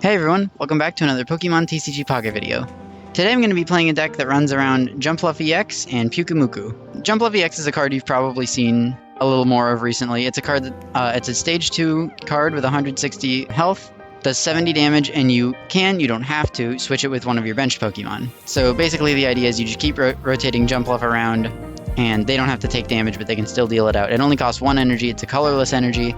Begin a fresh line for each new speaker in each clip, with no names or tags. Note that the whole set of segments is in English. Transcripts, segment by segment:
Hey everyone, welcome back to another Pokemon TCG Pocket video. Today I'm going to be playing a deck that runs around Jumpluff EX and Pyukumuku. Jumpluff EX is a card you've probably seen a little more of recently. It's a card that, it's a stage 2 card with 160 health, does 70 damage, and you don't have to, switch it with one of your benched Pokemon. So basically the idea is you just keep rotating Jumpluff around, and they don't have to take damage, but they can still deal it out. It only costs 1 energy, it's a colorless energy,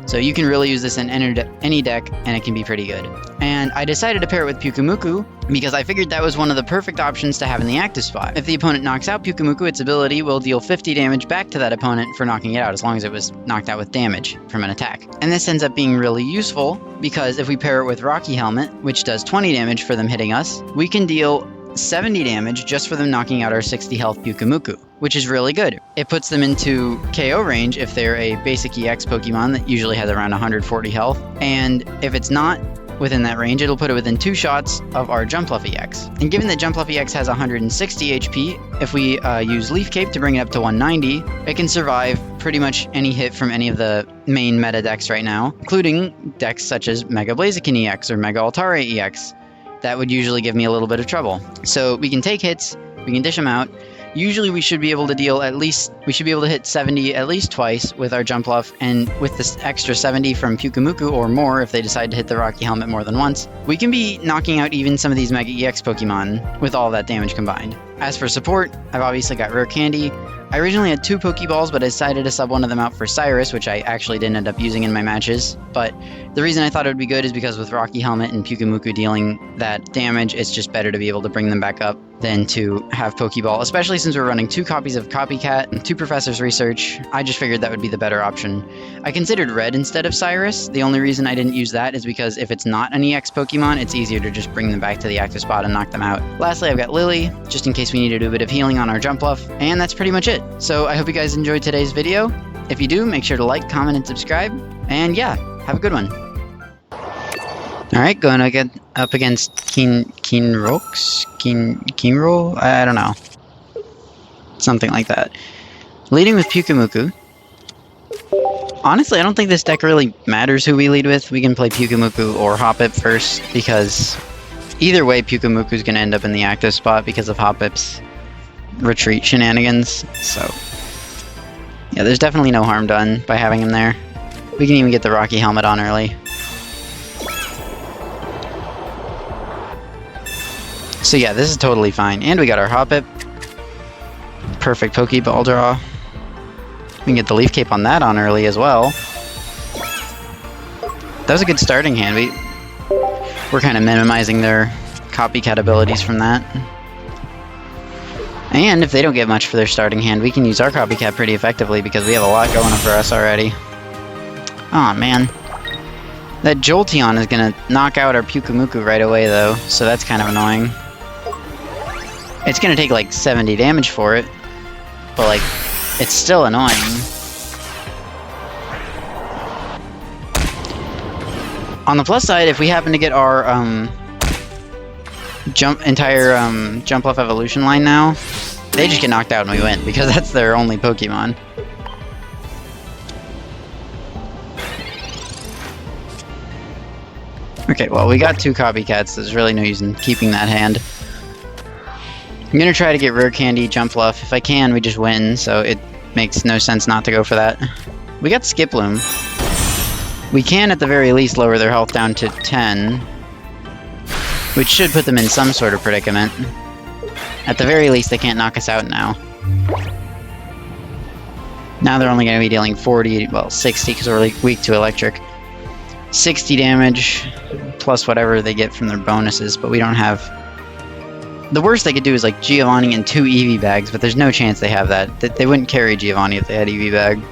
so you can really use this in any deck, and it can be pretty good. And I decided to pair it with Pyukumuku because I figured that was one of the perfect options to have in the active spot. If the opponent knocks out Pyukumuku, its ability will deal 50 damage back to that opponent for knocking it out, as long as it was knocked out with damage from an attack. And this ends up being really useful because if we pair it with Rocky Helmet, which does 20 damage for them hitting us, we can deal 70 damage just for them knocking out our 60 health Pyukumuku, which is really good. It puts them into KO range if they're a basic EX Pokemon that usually has around 140 health, and if it's not within that range, it'll put it within 2 shots of our Jumpluff EX. And given that Jumpluff EX has 160 HP, if we use Leaf Cape to bring it up to 190, it can survive pretty much any hit from any of the main meta decks right now, including decks such as Mega Blaziken EX or Mega Altare EX. That would usually give me a little bit of trouble. So we can take hits, we can dish them out. Usually we should be able to hit 70 at least twice with our Jumpluff, and with this extra 70 from Pyukumuku or more if they decide to hit the Rocky Helmet more than once, we can be knocking out even some of these Mega EX Pokemon with all that damage combined. As for support, I've obviously got Rare Candy. I originally had 2 Pokeballs, but I decided to sub one of them out for Cyrus, which I actually didn't end up using in my matches. But the reason I thought it would be good is because with Rocky Helmet and Pyukumuku dealing that damage, it's just better to be able to bring them back up than to have Pokeball, especially since we're running 2 copies of Copycat and 2 Professor's Research. I just figured that would be the better option. I considered Red instead of Cyrus. The only reason I didn't use that is because if it's not an EX Pokemon, it's easier to just bring them back to the active spot and knock them out. Lastly, I've got Lily, just in case we need to do a bit of healing on our Jumpluff, and that's pretty much it. So I hope you guys enjoyed today's video. If you do, make sure to like, comment, and subscribe, and yeah, have a good one. Alright, going up against Keenro? I don't know. Something like that. Leading with Pyukumuku. Honestly, I don't think this deck really matters who we lead with. We can play Pyukumuku or Hoppip first, because either way Pyukumuku's going to end up in the active spot because of Hoppip's retreat shenanigans. So, yeah, there's definitely no harm done by having him there. We can even get the Rocky Helmet on early. So yeah, this is totally fine. And we got our Hoppip. Perfect Pokeball draw. We can get the Leaf Cape on that on early as well. That was a good starting hand. We're kind of minimizing their Copycat abilities from that. And if they don't get much for their starting hand, we can use our Copycat pretty effectively because we have a lot going for us already. Aw, man. That Jolteon is going to knock out our Pyukumuku right away, though, so that's kind of annoying. It's going to take, like, 70 damage for it, but, like, it's still annoying. On the plus side, if we happen to get our, entire Jumpluff evolution line now, they just get knocked out and we win, because that's their only Pokemon. Okay, well, we got 2 Copycats, so there's really no use in keeping that hand. I'm gonna try to get Rare Candy, Jumpluff. If I can, we just win, so it makes no sense not to go for that. We got Skiploom. We can, at the very least, lower their health down to 10, which should put them in some sort of predicament. At the very least, they can't knock us out now. Now they're only going to be dealing 40, well, 60, because we're weak to electric. 60 damage, plus whatever they get from their bonuses, but we don't have... The worst they could do is, like, Giovanni and 2 Eevee bags, but there's no chance they have that. They wouldn't carry Giovanni if they had Eevee bag.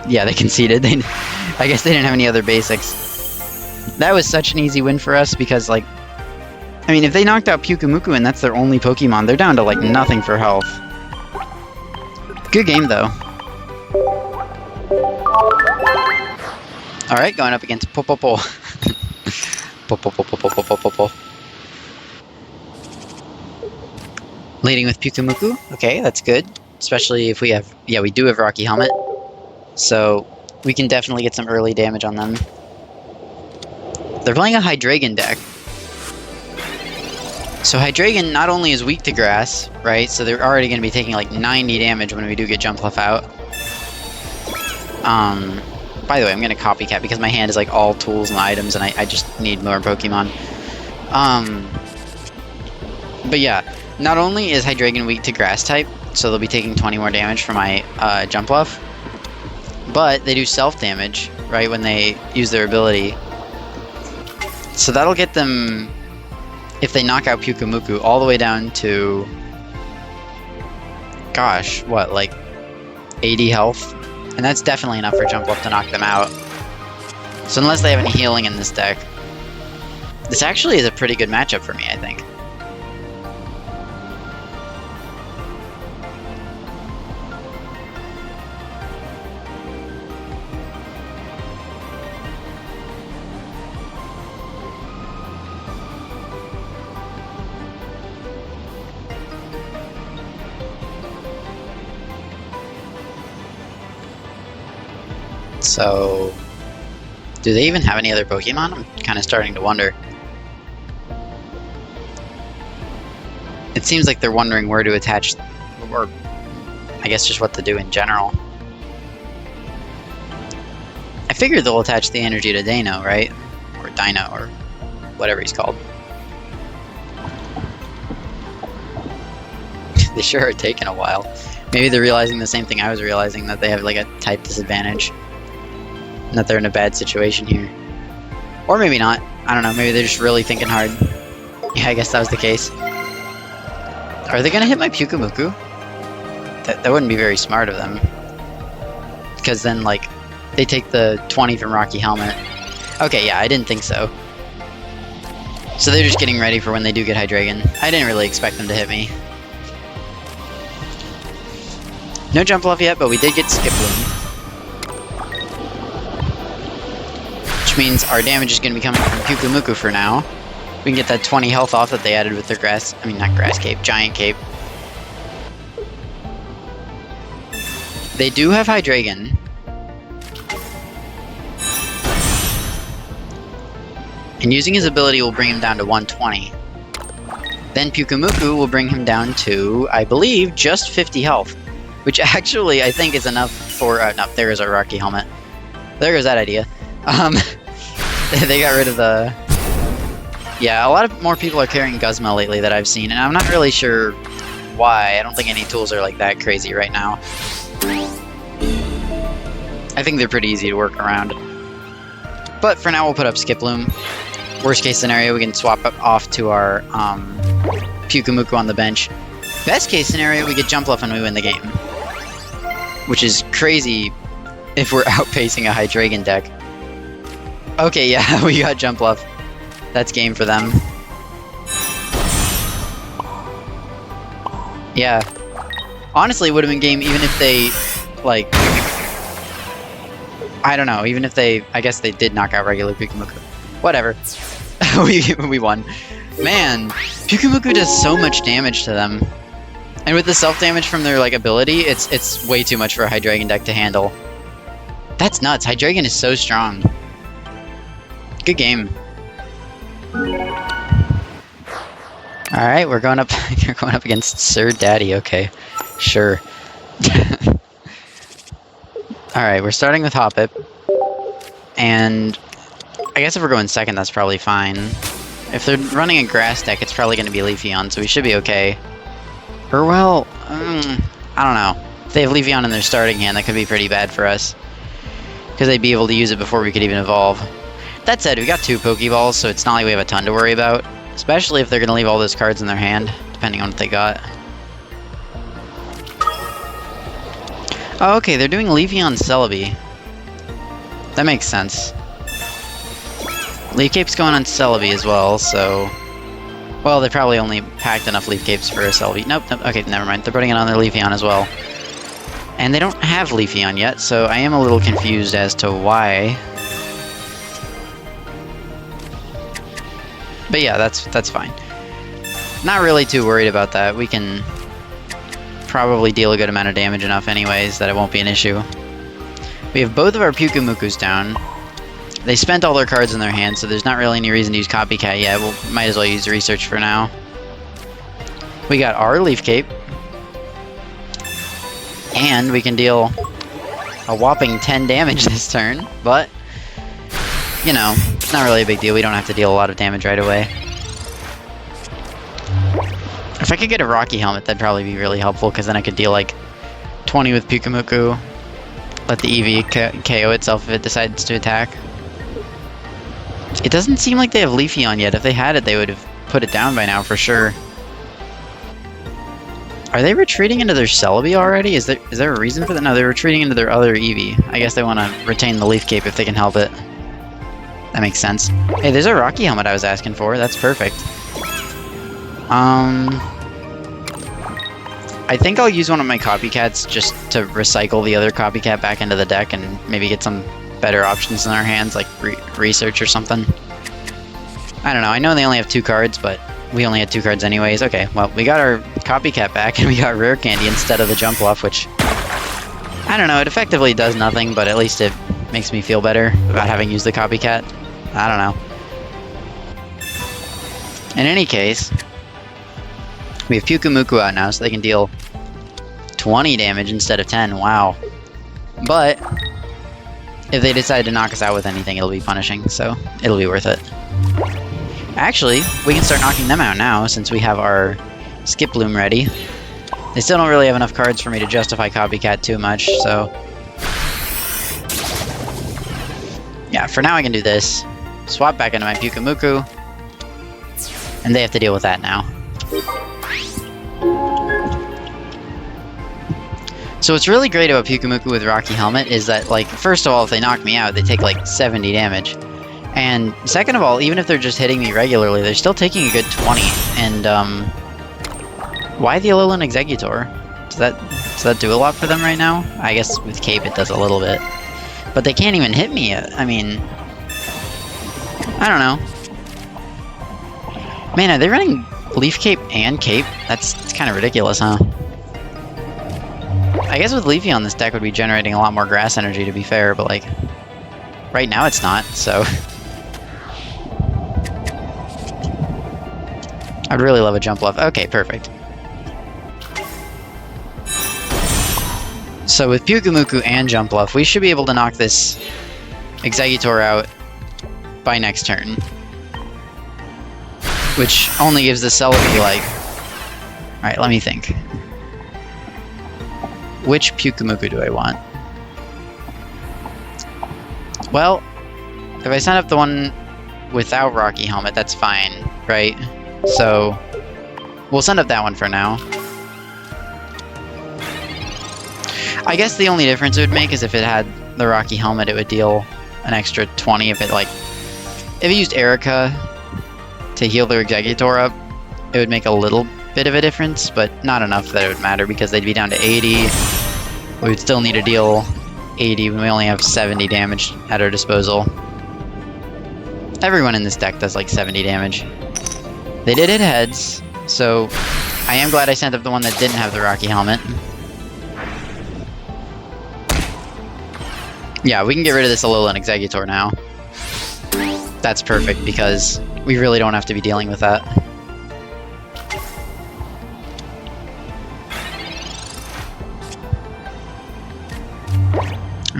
Yeah, they conceded. I guess they didn't have any other basics. That was such an easy win for us, because, like... I mean, if they knocked out Pyukumuku and that's their only Pokemon, they're down to, like, nothing for health. Good game, though. Alright, going up against Popopo. Popopo. Leading with Pyukumuku. Okay, that's good. Especially if we have... Yeah, we do have Rocky Helmet. So, we can definitely get some early damage on them. They're playing a Hydreigon deck. So Hydreigon not only is weak to grass, right? So they're already going to be taking like 90 damage when we do get Jumpluff out. By the way, I'm going to copycat because my hand is like all tools and items and I just need more Pokemon. But yeah, not only is Hydreigon weak to grass type, so they'll be taking 20 more damage from my Jumpluff, but they do self-damage, right, when they use their ability. So that'll get them, if they knock out Pyukumuku, all the way down to, gosh, what, like 80 health? And that's definitely enough for Jumpluff to knock them out. So unless they have any healing in this deck, this actually is a pretty good matchup for me, I think. So, do they even have any other Pokemon? I'm kind of starting to wonder. It seems like they're wondering where to attach, or I guess just what to do in general. I figured they'll attach the energy to Dino, right? Or Dino, or whatever he's called. They sure are taking a while. Maybe they're realizing the same thing I was realizing, that they have like a type disadvantage. And that they're in a bad situation here. Or maybe not. I don't know, maybe they're just really thinking hard. Yeah, I guess that was the case. Are they gonna hit my Pyukumuku? That wouldn't be very smart of them. Because then, like, they take the 20 from Rocky Helmet. Okay, yeah, I didn't think so. So they're just getting ready for when they do get Hydreigon. I didn't really expect them to hit me. No Jumpluff yet, but we did get Skiploom. Means our damage is going to be coming from Pyukumuku for now. We can get that 20 health off that they added with their grass, I mean not grass cape, giant cape. They do have Hydreigon. And using his ability will bring him down to 120. Then Pyukumuku will bring him down to, I believe, just 50 health. Which actually I think is enough for, no, there goes our Rocky Helmet. There goes that idea. They got rid of the... Yeah, a lot of more people are carrying Guzma lately that I've seen, and I'm not really sure why. I don't think any tools are like that crazy right now. I think they're pretty easy to work around. But for now, we'll put up Skiploom. Worst case scenario, we can swap off to our Pyukumuku on the bench. Best case scenario, we get Jumpluff and we win the game. Which is crazy if we're outpacing a Hydreigon deck. Okay, yeah, we got Jumpluff. That's game for them. Yeah. Honestly, it would have been game even if they, like... I don't know, even if they... I guess they did knock out regular Pyukumuku. Whatever. we won. Man, Pyukumuku does so much damage to them. And with the self-damage from their, like, ability, it's way too much for a Hydreigon deck to handle. That's nuts. Hydreigon is so strong. Good game. Alright, we're going up you're going up against Sir Daddy, okay. Sure. Alright, we're starting with Hoppip. And I guess if we're going second, that's probably fine. If they're running a grass deck, it's probably going to be Leafeon, so we should be okay. Or, well, I don't know. If they have Leafeon in their starting hand, that could be pretty bad for us. Because they'd be able to use it before we could even evolve. That said, we got 2 Pokeballs, so it's not like we have a ton to worry about. Especially if they're going to leave all those cards in their hand, depending on what they got. Oh, okay, they're doing Leafeon Celebi. That makes sense. Leaf Cape's going on Celebi as well, so... Well, they probably only packed enough Leaf Capes for a Celebi. Nope, okay, never mind. They're putting it on their Leafeon as well. And they don't have Leafeon yet, so I am a little confused as to why. But yeah, that's fine. Not really too worried about that. We can probably deal a good amount of damage enough anyways that it won't be an issue. We have both of our Pyukumukus down. They spent all their cards in their hand, so there's not really any reason to use Copycat yet. We might as well use Research for now. We got our Leaf Cape. And we can deal a whopping 10 damage this turn, but, you know, not really a big deal. We don't have to deal a lot of damage right away. If I could get a Rocky Helmet, that'd probably be really helpful, because then I could deal like 20 with Pyukumuku, let the EV KO itself if it decides to attack. It doesn't seem like they have Leafeon yet. If they had it, they would have put it down by now for sure. Are they retreating into their Celebi already? Is there a reason for that? No, they're retreating into their other Eevee. I guess they want to retain the Leaf Cape if they can help it. That makes sense. Hey, there's a Rocky Helmet I was asking for. That's perfect. I think I'll use one of my copycats just to recycle the other copycat back into the deck and maybe get some better options in our hands, like research or something. I don't know. I know they only have 2 cards, but we only had 2 cards anyways. Okay, well, we got our copycat back and we got Rare Candy instead of the Jumpluff, which, I don't know, it effectively does nothing, but at least it makes me feel better about having used the copycat. I don't know. In any case, we have Pyukumuku out now, so they can deal 20 damage instead of 10. Wow. But if they decide to knock us out with anything, it'll be punishing, so it'll be worth it. Actually, we can start knocking them out now, since we have our Skiploom ready. They still don't really have enough cards for me to justify Copycat too much, so... yeah, for now I can do this. Swap back into my Pyukumuku. And they have to deal with that now. So what's really great about Pyukumuku with Rocky Helmet is that, like, first of all, if they knock me out, they take, like, 70 damage. And second of all, even if they're just hitting me regularly, they're still taking a good 20. And, why the Alolan Exeggutor? Does that do a lot for them right now? I guess with Cape it does a little bit. But they can't even hit me yet. I mean... I don't know. Man, are they running Leaf Cape and Cape? That's kind of ridiculous, huh? I guess with Leafy on this deck would be generating a lot more grass energy, to be fair, but, like... right now it's not, so... I'd really love a Jumpluff. Okay, perfect. So with Pyukumuku and Jumpluff, we should be able to knock this Exeggutor out by next turn. Which only gives the Celebi, like... Alright, let me think. Which Pyukumuku do I want? Well, if I send up the one without Rocky Helmet, that's fine, right? So, we'll send up that one for now. I guess the only difference it would make is if it had the Rocky Helmet, it would deal an extra 20 if it, like... if it used Erica to heal their Exeggutor up, it would make a little bit of a difference, but not enough that it would matter because they'd be down to 80. We would still need to deal 80 when we only have 70 damage at our disposal. Everyone in this deck does like 70 damage. They did hit heads, so I am glad I sent up the one that didn't have the Rocky Helmet. Yeah, we can get rid of this Alolan Exeggutor now. That's perfect, because we really don't have to be dealing with that.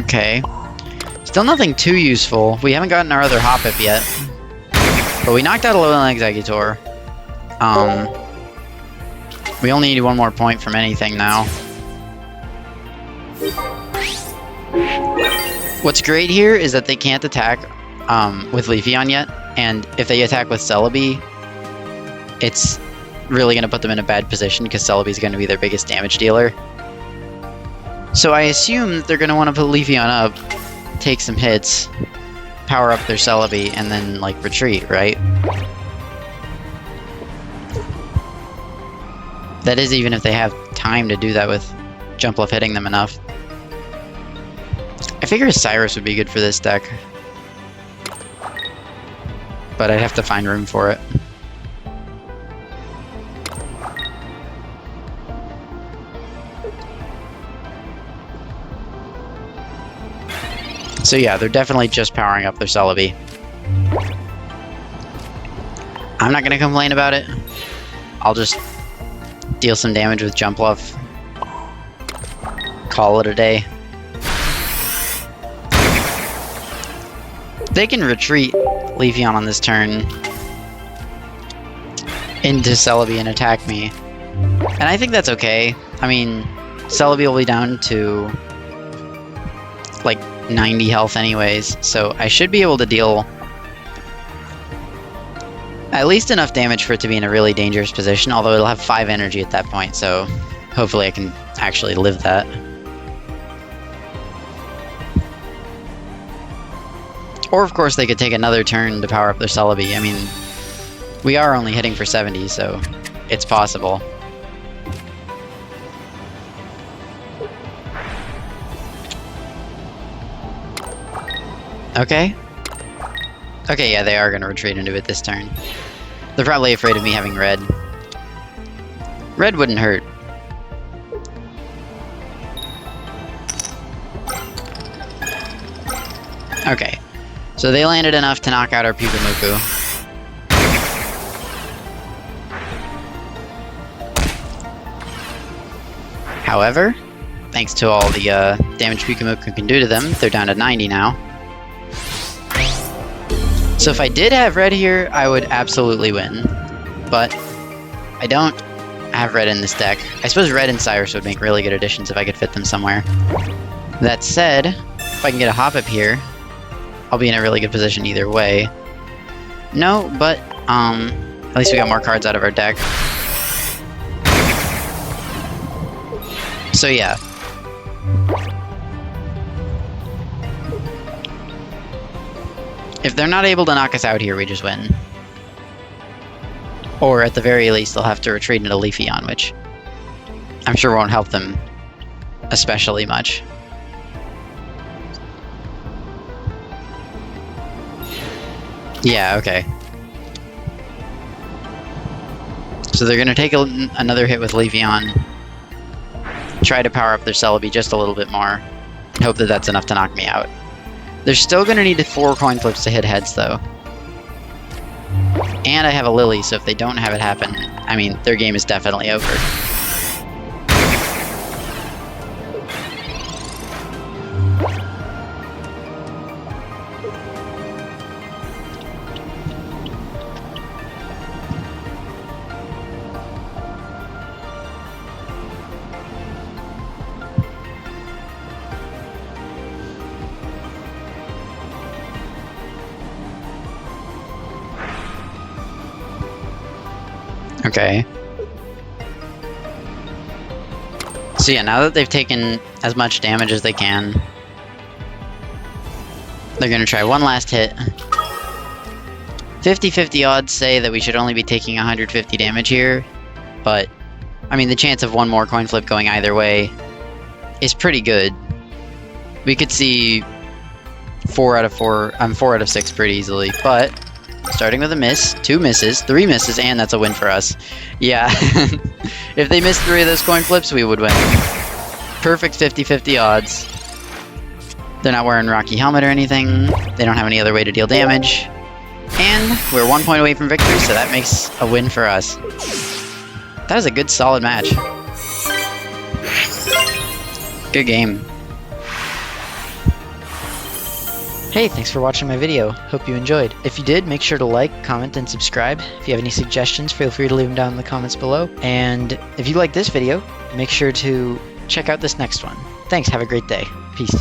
Okay. Still nothing too useful. We haven't gotten our other Hoppip yet. But we knocked out Alolan Exeggutor. We only need one more point from anything now. What's great here is that they can't attack with Leafeon yet, and if they attack with Celebi, it's really going to put them in a bad position because Celebi is going to be their biggest damage dealer. So I assume that they're going to want to put Leafeon up, take some hits, power up their Celebi, and then, like, retreat, right? That is even if they have time to do that with Jumpluff hitting them enough. I figure Cyrus would be good for this deck. But I'd have to find room for it. So yeah, they're definitely just powering up their Celebi. I'm not going to complain about it. I'll just deal some damage with Jumpluff. Call it a day. They can retreat Leafeon on this turn into Celebi and attack me. And I think that's okay. I mean, Celebi will be down to like 90 health anyways, so I should be able to deal at least enough damage for it to be in a really dangerous position, although it'll have 5 energy at that point, so hopefully I can actually live that. Or of course they could take another turn to power up their Celebi. I mean, we are only hitting for 70, so it's possible. Okay. Okay, yeah, they are going to retreat into it this turn. They're probably afraid of me having red. Red wouldn't hurt. Okay. So they landed enough to knock out our Pyukumuku. However, thanks to all the damage Pyukumuku can do to them, they're down to 90 now. So if I did have red here, I would absolutely win. But I don't have red in this deck. I suppose red and Cyrus would make really good additions if I could fit them somewhere. That said, if I can get a hop up here, I'll be in a really good position either way. No, but at least we got more cards out of our deck. So yeah. If they're not able to knock us out here, we just win. Or at the very least, they'll have to retreat into Leafeon, which I'm sure won't help them especially much. Yeah, okay. So they're going to take another hit with Leafeon, try to power up their Celebi just a little bit more, and hope that that's enough to knock me out. They're still going to need 4 coin flips to hit heads, though. And I have a Lily, so if they don't have it happen, I mean, their game is definitely over. Okay. So yeah, now that they've taken as much damage as they can, they're gonna try one last hit. 50-50 odds say that we should only be taking 150 damage here, but I mean the chance of one more coin flip going either way is pretty good. We could see 4 out of 6 pretty easily, but starting with a miss, 2 misses, 3 misses, and that's a win for us. Yeah, if they missed 3 of those coin flips, we would win. Perfect 50-50 odds. They're not wearing Rocky Helmet or anything. They don't have any other way to deal damage. And we're 1 point away from victory, so that makes a win for us. That was a good, solid match. Good game. Hey, thanks for watching my video. Hope you enjoyed. If you did, make sure to like, comment, and subscribe. If you have any suggestions, feel free to leave them down in the comments below. And if you like this video, make sure to check out this next one. Thanks, have a great day. Peace.